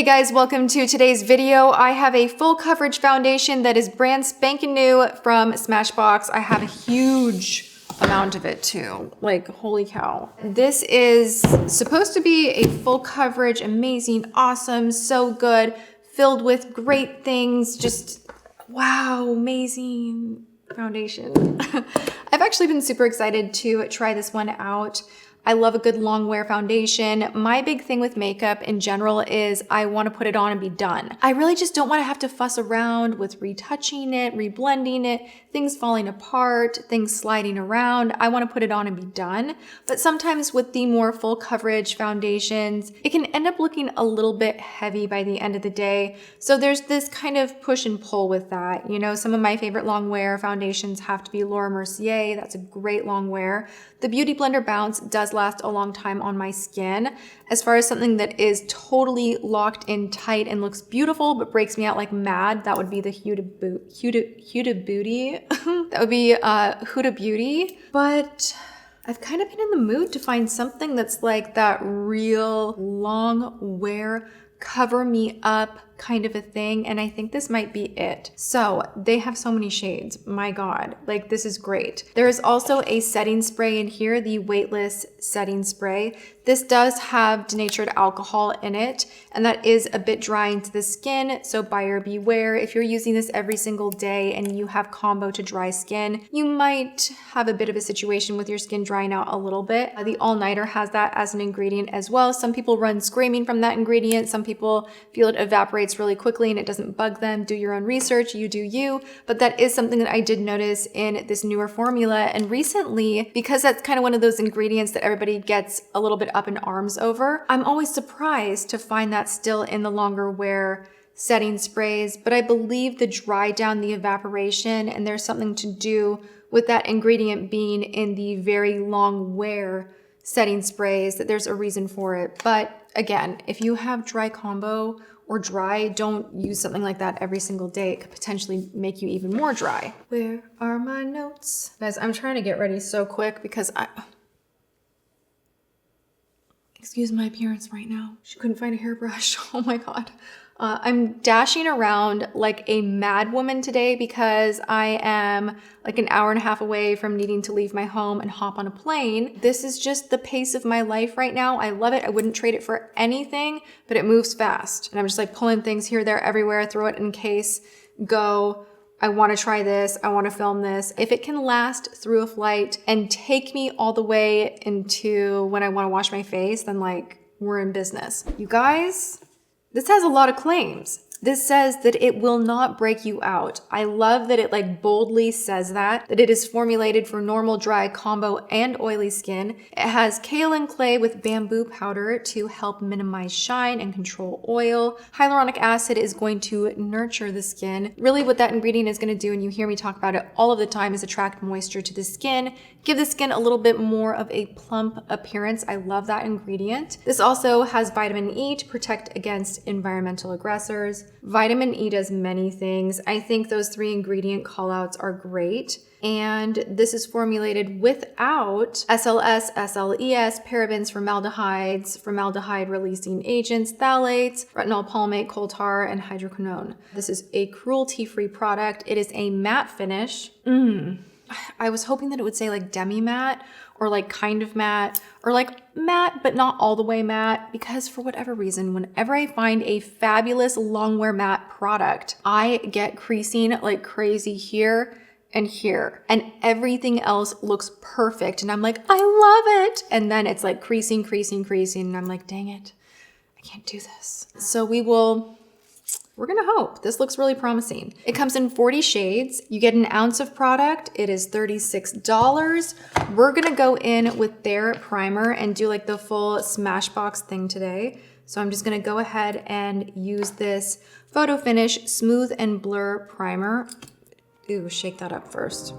Hey guys, welcome to today's video. I have a full coverage foundation that is brand spanking new from Smashbox. I have a huge amount of it too. Like, holy cow. This is supposed to be a full coverage, amazing, awesome, so good, filled with great things. Just wow, amazing foundation. I've actually been super excited to try this one out. I love a good long wear foundation. My big thing with makeup in general is I want to put it on and be done. I really just don't want to have to fuss around with retouching it, reblending it, things falling apart, things sliding around. I want to put it on and be done. But sometimes with the more full coverage foundations, it can end up looking a little bit heavy by the end of the day. So there's this kind of push and pull with that. You know, some of my favorite long wear foundations have to be Laura Mercier. That's a great long wear. The Beauty Blender Bounce does last a long time on my skin. As far as something that is totally locked in tight and looks beautiful but breaks me out like mad, that would be the Huda Beauty. That would be Huda Beauty. But I've kind of been in the mood to find something that's like that real long wear, cover me up kind of a thing, and I think this might be it. So they have so many shades, my god, like this is great. There is also a setting spray in here, the weightless setting spray. This does have denatured alcohol in it, and that is a bit drying to the skin, so buyer beware. If you're using this every single day and you have combo to dry skin, you might have a bit of a situation with your skin drying out a little bit. The all-nighter has that as an ingredient as well. Some people run screaming from that ingredient. Some people feel it evaporates really quickly and it doesn't bug them. Do your own research, you do you. But that is something that I did notice in this newer formula. And recently, because that's kind of one of those ingredients that everybody gets a little bit up in arms over, I'm always surprised to find that still in the longer wear setting sprays. But I believe the dry down, the evaporation, and there's something to do with that ingredient being in the very long wear setting sprays, that there's a reason for it. But again, if you have dry combo or dry, don't use something like that every single day. It could potentially make you even more dry. Where are my notes? Guys, I'm trying to get ready so quick because excuse my appearance right now. She couldn't find a hairbrush. Oh my god. I'm dashing around like a mad woman today because I am like an hour and a half away from needing to leave my home and hop on a plane. This is just the pace of my life right now. I love it. I wouldn't trade it for anything, but it moves fast. And I'm just like pulling things here, there, everywhere, throw it in case, go. I want to try this. I want to film this. If it can last through a flight and take me all the way into when I want to wash my face, then like we're in business. You guys, this has a lot of claims. This says that it will not break you out. I love that it like boldly says that it is formulated for normal, dry, combo, and oily skin. It has kaolin clay with bamboo powder to help minimize shine and control oil. Hyaluronic acid is going to nurture the skin. Really what that ingredient is going to do, and you hear me talk about it all of the time, is attract moisture to the skin, give the skin a little bit more of a plump appearance. I love that ingredient. This also has vitamin E to protect against environmental aggressors. Vitamin E does many things. I think those 3 ingredient callouts are great. And this is formulated without SLS, SLES, parabens, formaldehydes, formaldehyde releasing agents, phthalates, retinol palmate, coal tar, and hydroquinone. This is a cruelty-free product. It is a matte finish. I was hoping that it would say like demi-matte or like kind of matte or like matte but not all the way matte, because for whatever reason, whenever I find a fabulous long wear matte product, I get creasing like crazy here and here, and everything else looks perfect and I'm like, I love it, and then it's like creasing, and I'm like, dang it, I can't do this. So we're gonna hope. This looks really promising. It comes in 40 shades. You get an ounce of product. It is $36. We're gonna go in with their primer and do like the full Smashbox thing today. So I'm just gonna go ahead and use this Photo Finish Smooth and Blur Primer. Ooh, shake that up first.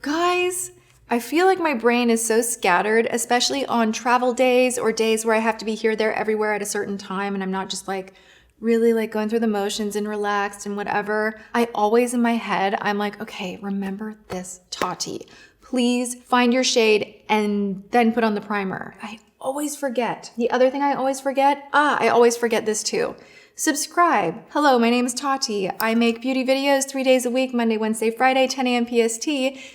Guys, I feel like my brain is so scattered, especially on travel days or days where I have to be here, there, everywhere at a certain time, and I'm not just like really like going through the motions and relaxed and whatever. I always in my head, I'm like, okay, remember this, Tati. Please find your shade and then put on the primer. I always forget. The other thing I always forget, I always forget this too. Subscribe. Hello, my name is Tati. I make beauty videos 3 days a week, Monday, Wednesday, Friday, 10 a.m. PST.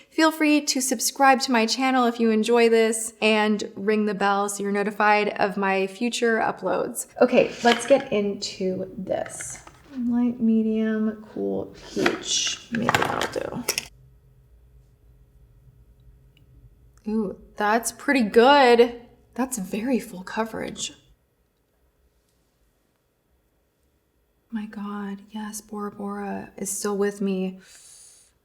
Feel free to subscribe to my channel if you enjoy this and ring the bell so you're notified of my future uploads. Okay, let's get into this. Light, medium, cool, peach. Maybe that'll do. Ooh, that's pretty good. That's very full coverage. My God, yes, Bora Bora is still with me.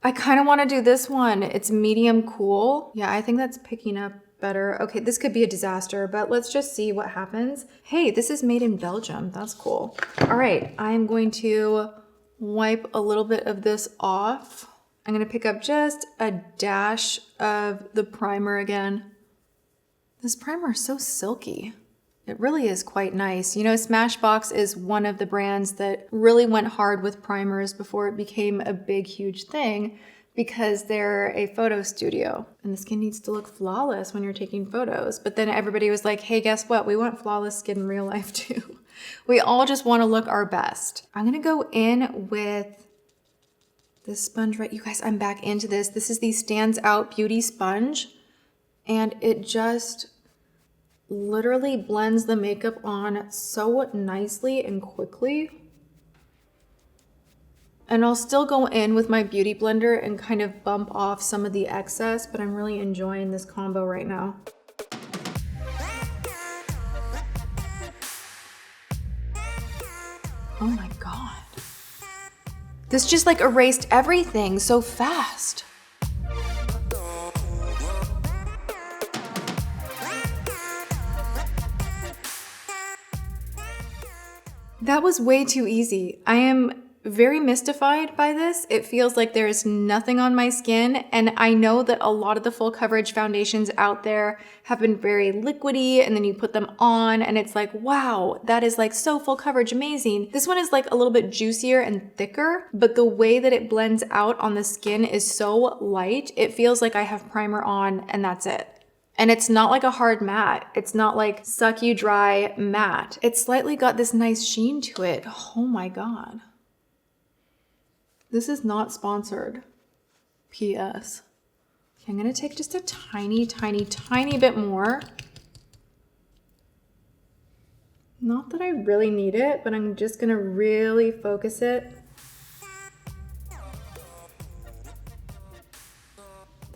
I kind of want to do this one. It's medium cool. Yeah, I think that's picking up better. Okay, this could be a disaster, but let's just see what happens. Hey, this is made in Belgium. That's cool. All right, I'm going to wipe a little bit of this off. I'm going to pick up just a dash of the primer again. This primer is so silky. It really is quite nice. You know, Smashbox is one of the brands that really went hard with primers before it became a big, huge thing because they're a photo studio and the skin needs to look flawless when you're taking photos. But then everybody was like, hey, guess what? We want flawless skin in real life too. We all just want to look our best. I'm going to go in with this sponge right. You guys, I'm back into this. This is the Stands Out Beauty Sponge and it just literally blends the makeup on so nicely and quickly. And I'll still go in with my beauty blender and kind of bump off some of the excess, but I'm really enjoying this combo right now. Oh my God. This just like erased everything so fast. That was way too easy. I am very mystified by this. It feels like there is nothing on my skin, and I know that a lot of the full coverage foundations out there have been very liquidy, and then you put them on and it's like, wow, that is like so full coverage, amazing. This one is like a little bit juicier and thicker, but the way that it blends out on the skin is so light. It feels like I have primer on and that's it. And it's not like a hard matte. It's not like suck you dry matte. It's slightly got this nice sheen to it. Oh my God. This is not sponsored. P.S. Okay, I'm gonna take just a tiny, tiny, tiny bit more. Not that I really need it, but I'm just gonna really focus it.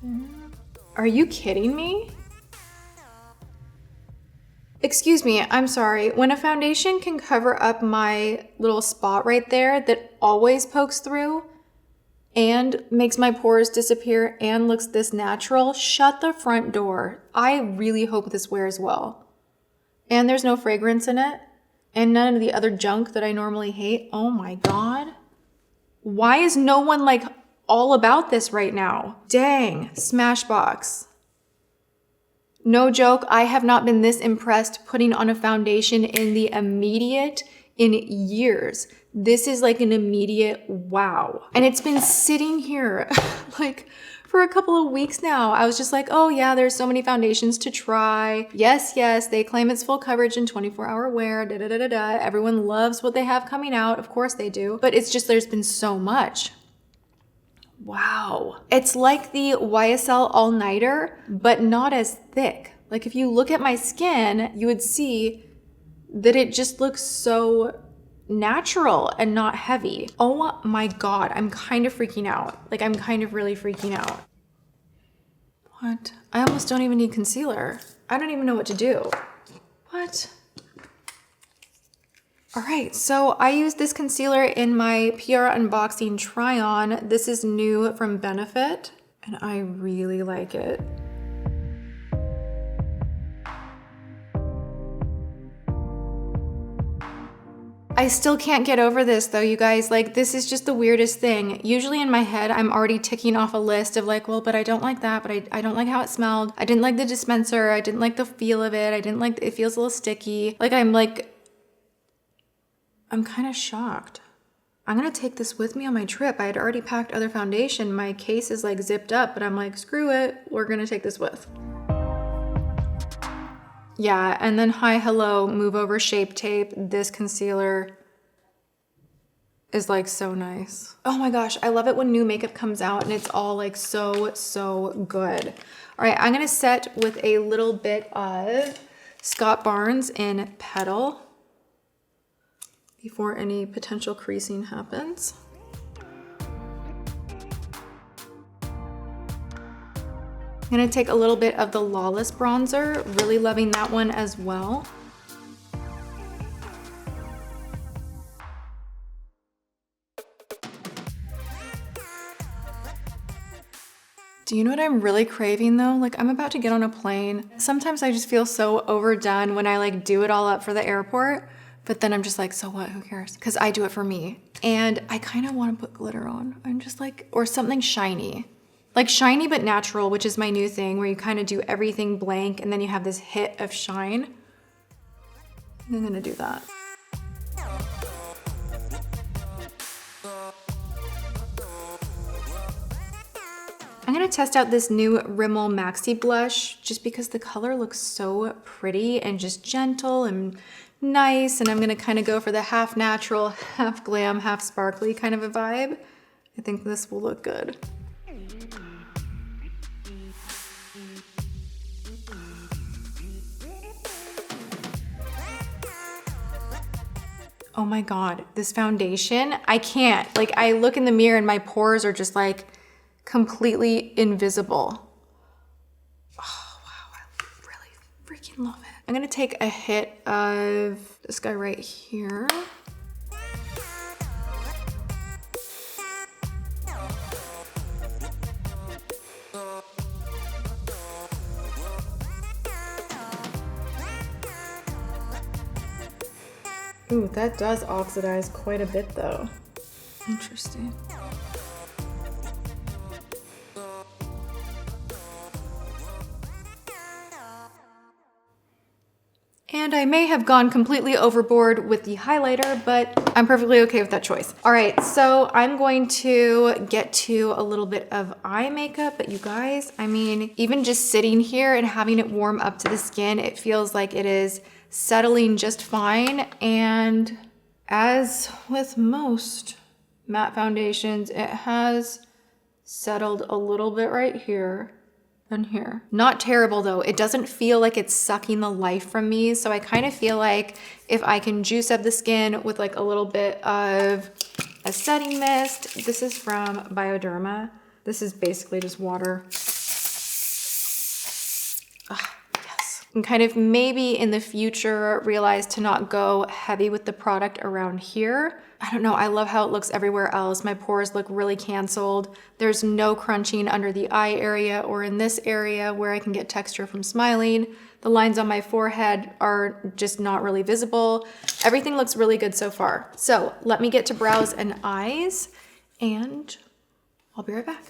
There. Are you kidding me? Excuse me, I'm sorry. When a foundation can cover up my little spot right there that always pokes through and makes my pores disappear and looks this natural, shut the front door. I really hope this wears well. And there's no fragrance in it and none of the other junk that I normally hate. Oh my God. Why is no one like all about this right now? Dang, Smashbox. No joke, I have not been this impressed putting on a foundation in the immediate in years. This is like an immediate wow. And it's been sitting here like for a couple of weeks now. I was just like, oh yeah, there's so many foundations to try. Yes, yes, they claim it's full coverage and 24-hour wear, da da da da da. Everyone loves what they have coming out. Of course they do. But it's just, there's been so much. Wow. It's like the YSL All-Nighter, but not as thick. Like if you look at my skin, you would see that it just looks so natural and not heavy. Oh my God, I'm kind of freaking out. Like I'm kind of really freaking out. What? I almost don't even need concealer. I don't even know what to do. What? All right, so I used this concealer in my PR unboxing try-on. This is new from Benefit, and I really like it. I still can't get over this though, you guys. Like, this is just the weirdest thing. Usually in my head, I'm already ticking off a list of like, well, but I don't like that, but I don't like how it smelled. I didn't like the dispenser. I didn't like the feel of it. I didn't like, it feels a little sticky. Like, I'm kind of shocked. I'm gonna take this with me on my trip. I had already packed other foundation. My case is like zipped up, but I'm like, screw it. We're gonna take this with. Yeah, and then Hi Hello Move Over Shape Tape. This concealer is like so nice. Oh my gosh, I love it when new makeup comes out and it's all like so good. All right, I'm gonna set with a little bit of Scott Barnes in Petal before any potential creasing happens. I'm gonna take a little bit of the Lawless bronzer, really loving that one as well. Do you know what I'm really craving though? Like, I'm about to get on a plane. Sometimes I just feel so overdone when I like do it all up for the airport, but then I'm just like, so what, who cares? Because I do it for me. And I kind of want to put glitter on. I'm just like, or something shiny. Like shiny but natural, which is my new thing, where you kind of do everything blank and then you have this hit of shine. I'm gonna do that. I'm gonna test out this new Rimmel Maxi Blush just because the color looks so pretty and just gentle and nice. And I'm gonna kind of go for the half natural, half glam, half sparkly kind of a vibe. I think this will look good. Oh my God, this foundation, I can't. Like, I look in the mirror and my pores are just like completely invisible. Oh wow, I really freaking love it. I'm gonna take a hit of this guy right here. Ooh, that does oxidize quite a bit though. Interesting. And I may have gone completely overboard with the highlighter, but I'm perfectly okay with that choice. All right, so I'm going to get to a little bit of eye makeup, but you guys, I mean, even just sitting here and having it warm up to the skin, it feels like it is settling just fine. And as with most matte foundations, it has settled a little bit right here and here. Not terrible though. It doesn't feel like it's sucking the life from me. So I kind of feel like if I can juice up the skin with like a little bit of a setting mist. This is from Bioderma. This is basically just water. And kind of maybe in the future realize to not go heavy with the product around here. I don't know, I love how it looks everywhere else. My pores look really canceled. There's no crunching under the eye area or in this area where I can get texture from smiling. The lines on my forehead are just not really visible. Everything looks really good so far. So let me get to brows and eyes and I'll be right back.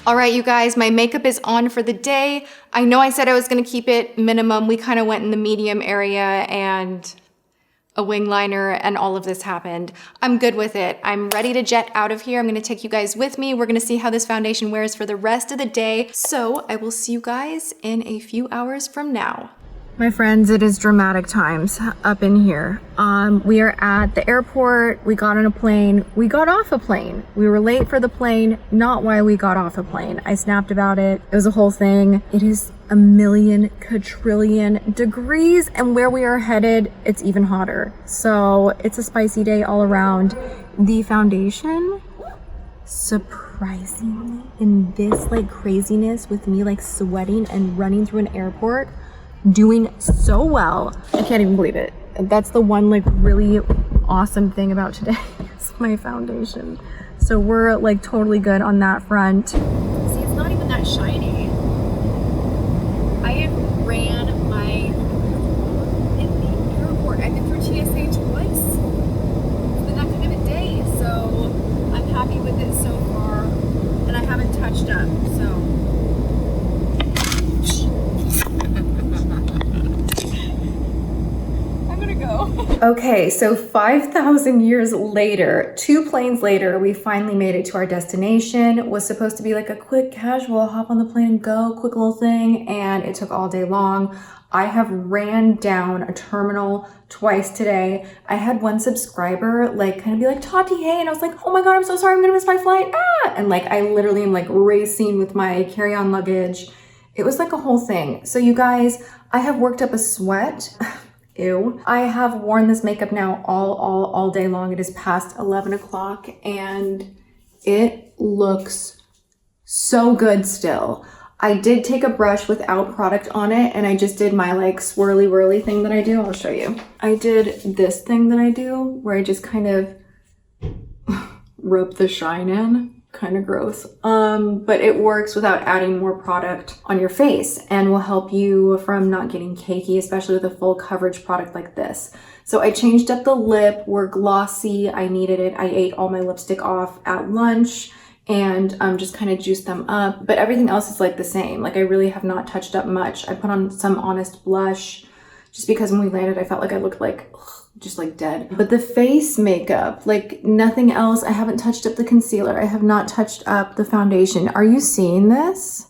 All right, you guys, my makeup is on for the day. I know I said I was gonna keep it minimum. We kind of went in the medium area and a wing liner and all of this happened. I'm good with it. I'm ready to jet out of here. I'm gonna take you guys with me. We're gonna see how this foundation wears for the rest of the day. So I will see you guys in a few hours from now. My friends, it is dramatic times up in here. We are at the airport. We got on a plane. We got off a plane. We were late for the plane, not why we got off a plane. I snapped about it. It was a whole thing. It is a million quadrillion degrees, and where we are headed, it's even hotter. So it's a spicy day all around. The foundation, surprisingly, in this like craziness with me like sweating and running through an airport, doing so well. I can't even believe it. That's the one like really awesome thing about today is my foundation. So we're like totally good on that front. See, it's not even that shiny. I had ran my in the airport. I've been through TSA twice. It's been that kind of a day, so I'm happy with it so far, and I haven't touched up. So. Okay, so 5,000 years later, 2 planes later, we finally made it to our destination. It was supposed to be like a quick casual hop on the plane and go, quick little thing, and it took all day long. I have ran down a terminal twice today. I had one subscriber like kind of be like, Tati, hey, and I was like, oh my God, I'm so sorry, I'm gonna miss my flight, ah! And like I literally am like racing with my carry-on luggage. It was like a whole thing. So you guys, I have worked up a sweat. Ew. I have worn this makeup now all day long. It is past 11 o'clock and it looks so good still. I did take a brush without product on it and I just did my like swirly whirly thing that I do. I'll show you. I did this thing that I do where I just kind of rub the shine in. Kind of gross. But it works without adding more product on your face and will help you from not getting cakey, especially with a full coverage product like this. So I changed up the lip. We're glossy. I needed it. I ate all my lipstick off at lunch and just kind of juiced them up. But everything else is like the same. Like I really have not touched up much. I put on some Honest blush just because when we landed, I felt like I looked like just like dead. But the face makeup, like nothing else. I haven't touched up the concealer. I have not touched up the foundation. Are you seeing this?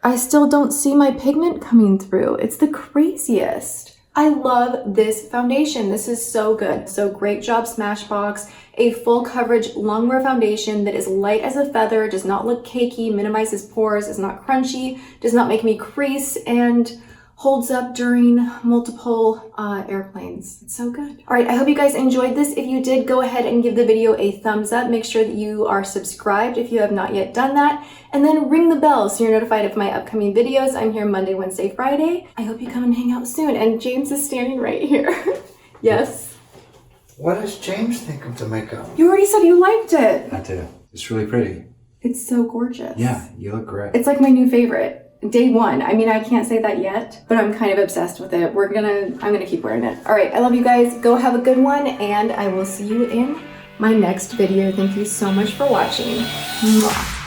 I still don't see my pigment coming through. It's the craziest. I love this foundation. This is so good. So great job, Smashbox. A full coverage longwear foundation that is light as a feather, does not look cakey, minimizes pores, is not crunchy, does not make me crease, and holds up during multiple airplanes. It's so good. All right, I hope you guys enjoyed this. If you did, go ahead and give the video a thumbs up. Make sure that you are subscribed if you have not yet done that. And then ring the bell so you're notified of my upcoming videos. I'm here Monday, Wednesday, Friday. I hope you come and hang out soon. And James is standing right here. Yes? What does James think of the makeup? You already said you liked it. I do. It's really pretty. It's so gorgeous. Yeah, you look great. It's like my new favorite. Day one. I mean, I can't say that yet, but I'm kind of obsessed with it. I'm gonna keep wearing it. All right, I love you guys. Go have a good one, and I will see you in my next video. Thank you so much for watching. Mwah.